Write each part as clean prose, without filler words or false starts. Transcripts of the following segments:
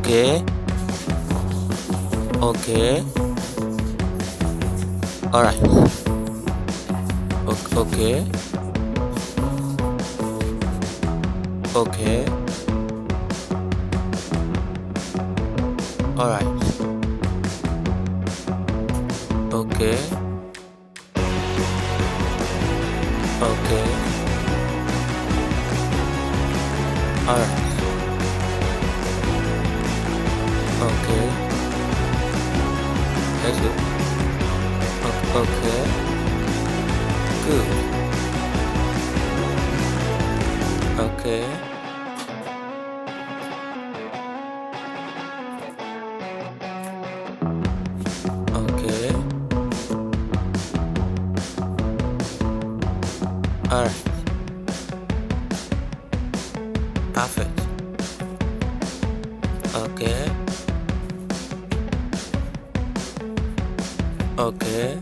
Okay. Okay. All right. Okay. Okay. All right. Okay. Okay. All right. Okay. Let's go. Okay. Good. Okay. Okay. All right. Perfect. Okay. Okay.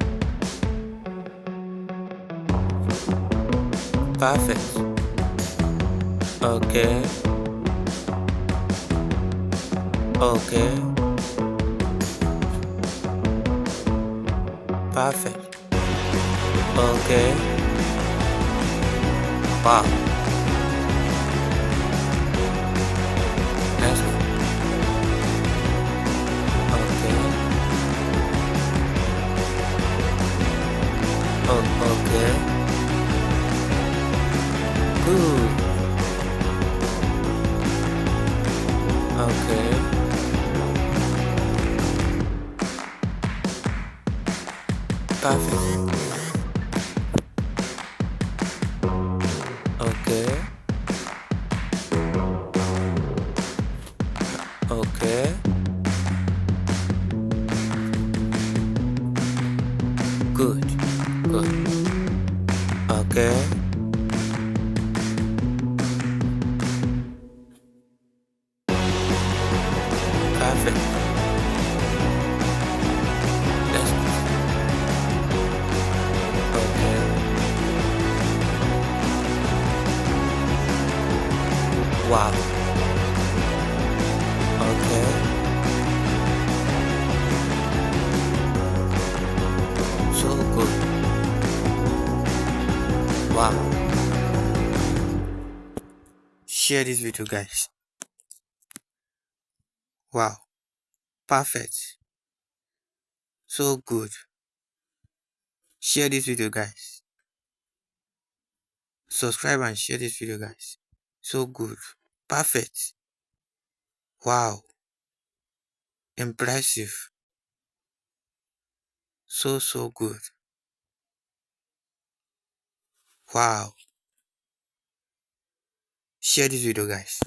Perfect. Okay. Okay. Perfect. Okay. Wow. That's good. Okay. Okay. Good. Okay. Perfect. Okay. Okay. Good. Good. Okay. Perfect. That's good. Okay. Wow. Okay. So good. Wow. Share this video, guys. Wow. Perfect. So good. Share this video, guys. Subscribe and share this video, guys. So good. Perfect. Wow. Impressive. So good. Wow. Share this video, guys.